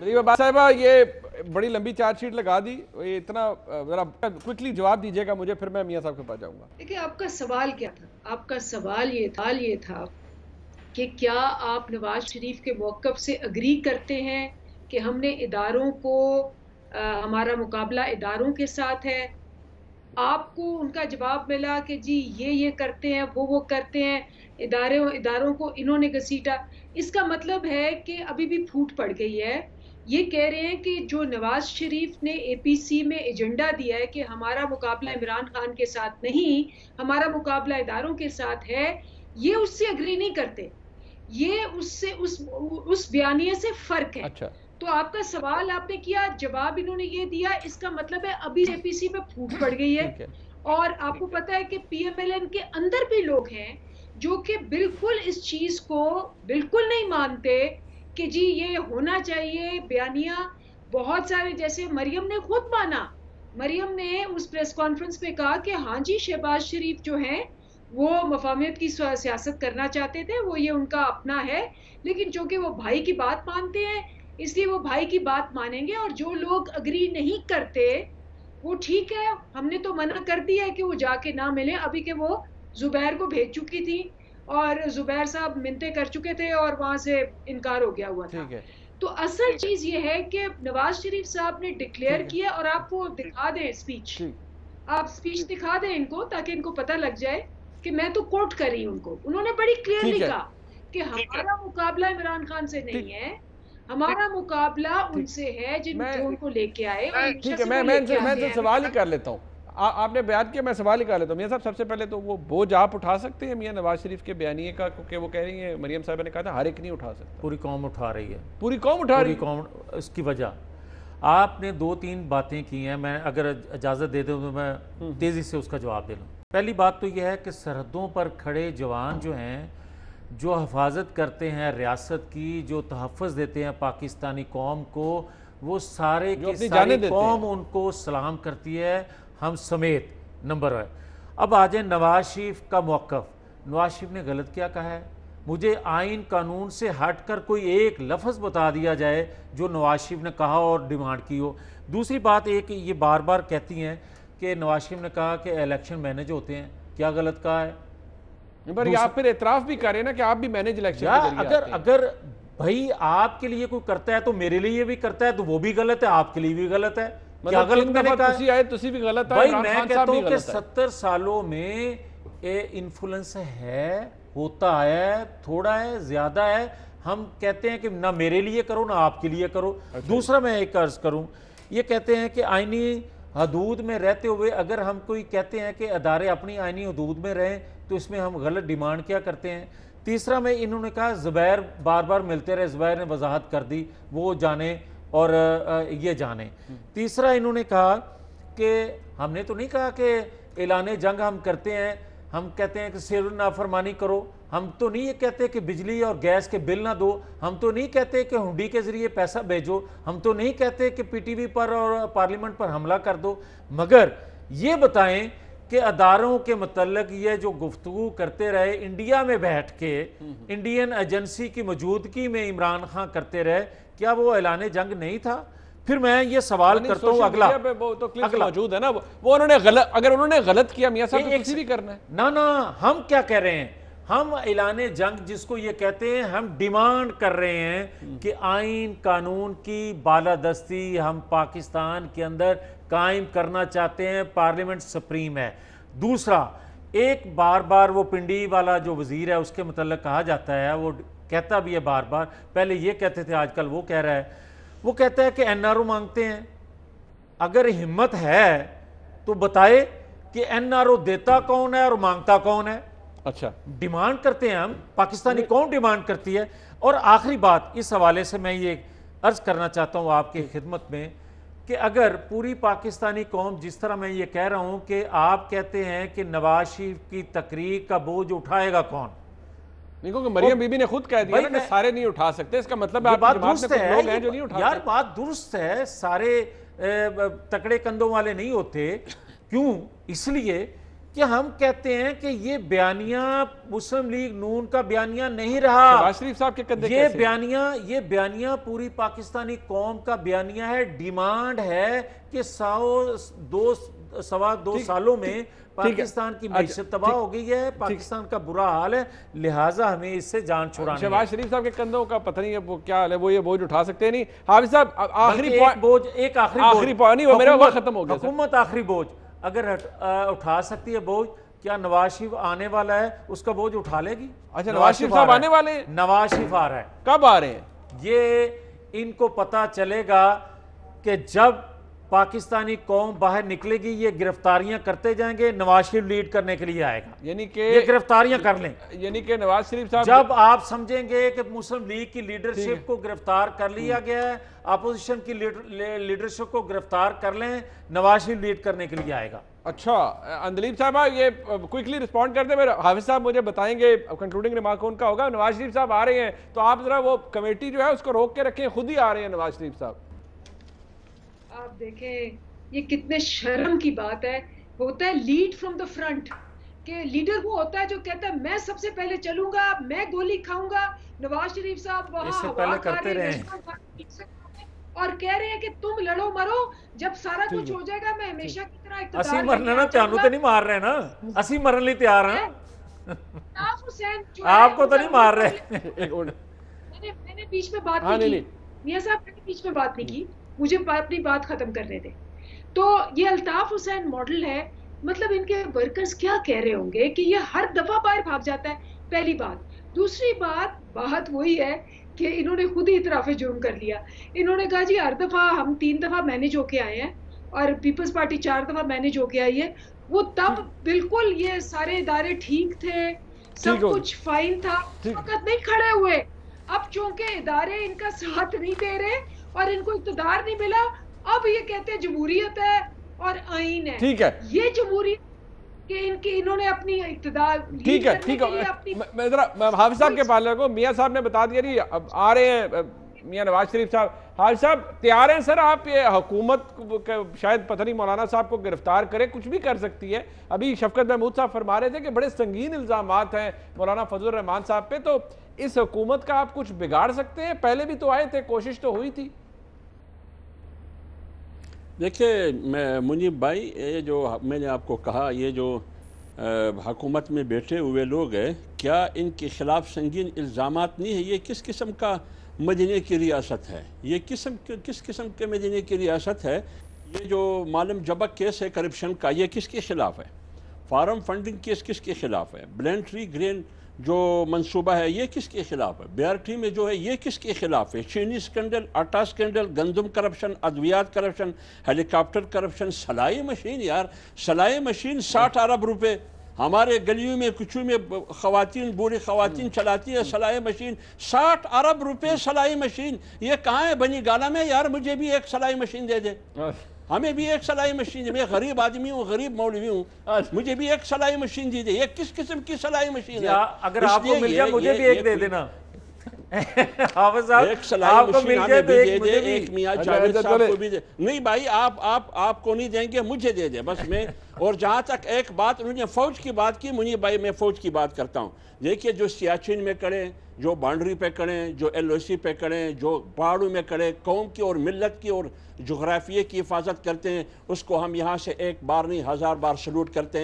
नदीम अब्बास साहिबा, ये बड़ी लंबी चार्ज शीट लगा दी, ये इतना जरा क्विकली जवाब दीजिएगा मुझे, फिर मैं मियां साहब के पास जाऊंगा। देखिए, आपका सवाल क्या था? आपका सवाल ये था कि क्या आप नवाज शरीफ के मौक़िफ़ से अग्री करते हैं कि हमने इदारों को हमारा मुकाबला इदारों के साथ है। आपको उनका जवाब मिला कि जी ये करते हैं, वो करते हैं, इदारों को इन्होंने घसीटा। इसका मतलब है कि अभी भी फूट पड़ गई है। ये कह रहे हैं कि जो नवाज शरीफ ने एपीसी में एजेंडा दिया है कि हमारा मुकाबला इमरान खान के साथ नहीं, हमारा मुकाबला इदारों के साथ है, ये उससे अग्री नहीं करते। ये उससे उस बयानिए से फर्क है। अच्छा। तो आपका सवाल आपने किया, जवाब इन्होंने ये दिया, इसका मतलब है अभी एपीसी में फूट पड़ गई है। और आपको पता है कि पीएमएलएन के अंदर भी लोग हैं जो कि बिल्कुल इस चीज को बिल्कुल नहीं मानते कि जी ये होना चाहिए बयानिया। बहुत सारे, जैसे मरियम ने खुद माना, मरियम ने उस प्रेस कॉन्फ्रेंस पे कहा कि हाँ जी, शहबाज शरीफ जो हैं वो मफाहमत की सियासत करना चाहते थे, वो ये उनका अपना है, लेकिन चूंकि वो भाई की बात मानते हैं इसलिए वो भाई की बात मानेंगे। और जो लोग अग्री नहीं करते वो ठीक है, हमने तो मना कर दिया है कि वो जाके ना मिले। अभी के वो जुबैर को भेज चुकी थी और जुबैर साहब मिन्नतें कर चुके थे और वहां से इनकार हो गया हुआ था। तो असल चीज ये है कि नवाज शरीफ साहब ने डिक्लेयर किया, और आप वो दिखा दें स्पीच, आप स्पीच दिखा दें इनको ताकि इनको पता लग जाए कि मैं तो कोट कर रही हूँ उनको। उन्होंने बड़ी क्लियरली कहा कि हमारा मुकाबला इमरान खान से नहीं है, हमारा मुकाबला उनसे है जो उनको लेके आए। ठीक है, मैं सवाल ही कर लेता हूँ। आपने बयान किया, मैं सवाल ही कर लेता हूँ। मियां साहब, सबसे पहले तो वो बोझ आप उठा सकते हैं मियां नवाज शरीफ के बयानिए का, क्योंकि वो कह रही है, मरियम साहब ने कहा था हर एक नहीं उठा सकता। पूरी कौम उठा रही है, पूरी कौम उठा रही है। पूरी कौम। इसकी वजह आपने 2-3 बातें की हैं, मैं अगर इजाज़त दे दूँ तो मैं तेज़ी से उसका जवाब दे लूँ। पहली बात तो यह है कि सरहदों पर खड़े जवान जो हैं, जो हिफाजत करते हैं रियासत की, जो तहफ़्फ़ुज़ देते हैं पाकिस्तानी कौम को, वो सारे की सारी कौम उनको सलाम करती है, हम समेत। नंबर 1। अब आ जाए नवाज शरीफ का मौक़िफ़। नवाज शरीफ ने गलत क्या कहा है? मुझे आइन कानून से हट कर कोई एक लफ्ज़ बता दिया जाए जो नवाज शरीफ ने कहा और डिमांड की हो। दूसरी बात एक, ये बार बार कहती हैं कि नवाज शरीफ ने कहा कि इलेक्शन मैनेज होते हैं। क्या गलत कहा है? पर आप फिर एतराफ़ भी करें ना कि आप भी मैनेज इलेक्शन अगर भाई आपके लिए कोई करता है तो मेरे लिए भी करता है, तो वो भी गलत है, आपके लिए भी गलत है। क्या गलत मैंने कहा? भाई मैं कहता हूँ कि 70 सालों में इन्फ्लुएंस है, होता है, थोड़ा है, ज्यादा है। हम कहते हैं कि ना मेरे लिए करो ना आपके लिए करो। दूसरा मैं एक अर्ज करूं, ये कहते हैं कि आईनी हदूद में रहते हुए अगर हम कोई कहते हैं कि अदारे अपनी आईनी हदूद में रहें तो इसमें हम गलत डिमांड क्या करते हैं। तीसरा में इन्होंने कहा जुबैर बार बार मिलते रहे, जुबैर ने वजाहत कर दी, वो जाने और ये जाने। तीसरा इन्होंने कहा कि हमने तो नहीं कहा कि ऐलान जंग हम करते हैं, हम कहते हैं कि सिर नाफरमानी करो। हम तो नहीं ये कहते कि बिजली और गैस के बिल ना दो, हम तो नहीं कहते कि हुंडी के जरिए पैसा भेजो, हम तो नहीं कहते कि पीटीवी पर और पार्लियामेंट पर हमला कर दो। मगर ये बताएं कि अदारों के मतलब ये जो गुफ्तगू करते रहे इंडिया में बैठ के, इंडियन एजेंसी की मौजूदगी में इमरान खान करते रहे, क्या वो ऐलान जंग नहीं था? फिर मैं ये सवाल करता हूँ, अगला वो तो क्लिप मौजूद है ना, वो उन्होंने गलत, अगर उन्होंने गलत किया मियां साहब तो किसी भी करना है ना। हम क्या कह रहे हैं? हम ऐलान जंग जिसको ये कहते हैं, हम डिमांड कर रहे हैं कि आइन कानून की बालादस्ती हम पाकिस्तान के अंदर कायम करना चाहते हैं, पार्लियामेंट सुप्रीम है। दूसरा, एक बार बार वो पिंडी वाला जो वजीर है उसके मतलब कहा जाता है, वो कहता भी है बार बार, पहले ये कहते थे आजकल वो कह रहा है, वो कहता है कि एनआरओ मांगते हैं। अगर हिम्मत है तो बताए कि एनआरओ देता कौन है और मांगता कौन है। अच्छा, डिमांड करते हैं हम, पाकिस्तानी कौन डिमांड करती है। और आखिरी बात इस हवाले से मैं ये अर्ज करना चाहता हूं आपकी खिदमत में कि अगर पूरी पाकिस्तानी कौम, जिस तरह मैं ये कह रहा हूं कि आप कहते हैं कि नवाज शरीफ की तकरीर का बोझ उठाएगा कौन? नहीं, क्योंकि मरियम बीबी ने खुद कह दिया ना कि सारे नहीं उठा सकते, इसका मतलब है बात दुरुस्त है, लोग हैं जो नहीं उठाते। यार बात दुरुस्त है, सारे तकड़े कंधों वाले नहीं होते। क्यों? इसलिए کہ ہم کہتے ہیں کہ یہ بیانیہ مسلم لیگ نون کا بیانیہ نہیں رہا. شہباز شریف صاحب کے کندھے یہ بیانیہ پوری پاکستانی قوم کا بیانیہ ہے. ڈیمانڈ ہے کہ سوا دو سالوں میں پاکستان کی معیشت تباہ ہو گئی ہے, پاکستان کا برا حال ہے, لہٰذا ہمیں اس سے جان چھڑانا ہے. شہباز شریف صاحب کے کندھوں کا پتہ نہیں ہے وہ کیا حال ہے, وہ یہ بوجھ اٹھا سکتے نہیں. حافظ صاحب آخری پوائنٹ نہیں, وہ میرا وقت ختم ہو گیا. حکومت آخری بوجھ اگر اٹھا سکتی ہے بوجھ, کیا نواز شریف آنے والا ہے اس کا بوجھ اٹھا لے گی؟ اچھا نواز شریف صاحب آنے والے ہیں؟ نواز شریف آ رہا ہے. کب آ رہے ہیں؟ یہ ان کو پتا چلے گا کہ جب پاکستانی قوم باہر نکلے گی, یہ گرفتاریاں کرتے جائیں گے, نواز شریف لیڈ کرنے کے لیے آئے گا. یعنی کہ یہ گرفتاریاں کر لیں, یعنی کہ نواز شریف صاحب جب آپ سمجھیں گے کہ مسلم لیگ کی لیڈرشپ کو گرفتار کر لیا گیا ہے, اپوزیشن کی لیڈرشپ کو گرفتار کر لیں, نواز شریف لیڈ کرنے کے لیے آئے گا. اچھا اندلیب صاحبہ یہ کوئکلی رسپونڈ کرتے ہیں. حافظ صاحب مجھے بتائیں گے کنکلوڈنگ ریمارک ان کا ہوگا. نواز شریف صاحب آ رہے ہیں تو آپ ذرا وہ کمیٹی جو ہے اس کو روک کے رکھیں, خود ہی آ رہے ہیں نواز شریف صاحب. آپ دیکھیں یہ کتنے شرم کی بات ہے. ہوتا ہے لیڈ فرام دا فرنٹ, کہ لیڈر وہ ہوتا ہے جو کہتا ہے میں سب سے پہلے چلوں گا, میں گولی کھاؤں گا. نواز شریف صاحب وہاں پہلے کرتے رہے اور کہہ رہے ہیں کہ تم لڑو مرو, جب سارا کچھ ہو جائے گا میں ہمیشہ کی طرح اقتدار اسی مرنے نا تیانو تے نہیں مار رہے نا, اسی مرن لی تیار ہیں, آپ کو تو نہیں مار رہے. میں نے بیچ میں بات نہیں کی میاں صاحب, میں نے بیچ میں بات نہیں کی, مجھے اپنی بات ختم کرنے دیں. تو یہ الطاف حسین ماڈل ہے, مطلب ان کے ورکرز کیا کہہ رہے ہوں گے کہ یہ ہر دفعہ باہر بھاگ جاتا ہے, پہلی بات. دوسری بات وہی ہے کہ انہوں نے خود ہی اعتراف جرم کر لیا. انہوں نے کہا جی ہر دفعہ ہم 3 دفعہ مینیج ہو کے آئے ہیں اور پیپلز پارٹی 4 دفعہ مینیج ہو کے آئی ہے. وہ تب بالکل یہ سارے ادارے ٹھیک تھے, سب کچھ فائن تھا, وقت نہیں کھڑے ہوئے. اب چونکہ ادارے ان کا ساتھ نہیں دے رہے اور ان کو اقتدار نہیں ملا, اب یہ کہتے ہیں جمہوریت ہے اور آئین ہے. ٹھیک ہے, یہ جمہوریت کہ انہوں نے اپنی اقتدار. ٹھیک ہے, میں ذرا حافظ صاحب کے پاس لگوں. میاں صاحب نے بتا دیا نہیں, اب آ رہے ہیں میاں نواز شریف صاحب. حافظ صاحب تیار ہیں سر آپ؟ یہ حکومت شاید پتہ نہیں مولانا صاحب کو گرفتار کرے, کچھ بھی کر سکتی ہے. ابھی شفقت محمود صاحب فرما رہے تھے کہ بڑے سنگین الزامات ہیں مولانا فضل الرحمان صاحب پہ, تو اس حکومت کا آپ کچھ بگاڑ سکتے ہیں؟ پہلے بھی تو آئے تھے, کوشش تو ہوئی تھی. دیکھیں منیب بھائی, یہ جو میں نے آپ کو کہا, یہ جو حکومت میں بیٹھے ہوئے لوگ ہیں, کیا ان کے خلاف سنگین الزامات نہیں ہے؟ یہ کس قسم کا مدینہ کی ریاست ہے؟ یہ کس قسم کے مدینہ کی ریاست ہے؟ یہ جو معلم جبک کیس ہے کرپشن کا, یہ کس کے خلاف ہے؟ فارم فنڈنگ کیس کس کے خلاف ہے؟ بلینٹری گرین جو منصوبہ ہے یہ کس کے خلاف ہے؟ بیارٹی میں جو ہے یہ کس کے خلاف ہے؟ چینی سکینڈل, آٹا سکینڈل, گندم کرپشن, ادویات کرپشن, ہیلی کاپٹر کرپشن, سلائی مشین. یار سلائی مشین 60 ارب روپے ہمارے گلیوں میں کچھوں میں خواتین, بوڑھی خواتین چلاتی ہے سلائی مشین. 60 ارب روپے سلائی مشین. یہ کہاں ہے بنی گالا میں؟ یار مجھے بھی ایک سلائی مشین دے دے, ہمیں بھی ایک سلائی مشین دے. میں غریب آدمی ہوں, غریب مولوی ہوں, مجھے بھی ایک سلائی مشین دے دے. یہ کس قسم کی سلائی مشین ہے؟ اگر آپ کو مل جائے مجھے بھی ایک دے دینا. حافظ صاحب ایک سلائی مشین ہمیں بھی دے دے, ایک میاں جاوید صاحب کو بھی دے. نہیں بھائی آپ کو نہیں دیں گے, مجھے دے دے بس. میں اور جہاں تک ایک بات انہوں نے فوج کی بات کی, منیب بھائی میں فوج کی بات کرتا ہوں. دیکھیے جو سیاچن میں کریں, جو بانڈری پہ کریں, جو ایل او سی پہ کریں, جو پہاڑوں میں کریں, قوم کی اور ملت کی اور جغرافیے کی حفاظت کرتے ہیں, اس کو ہم یہاں سے ایک بار نہیں 1000 بار سلوٹ کرتے ہیں.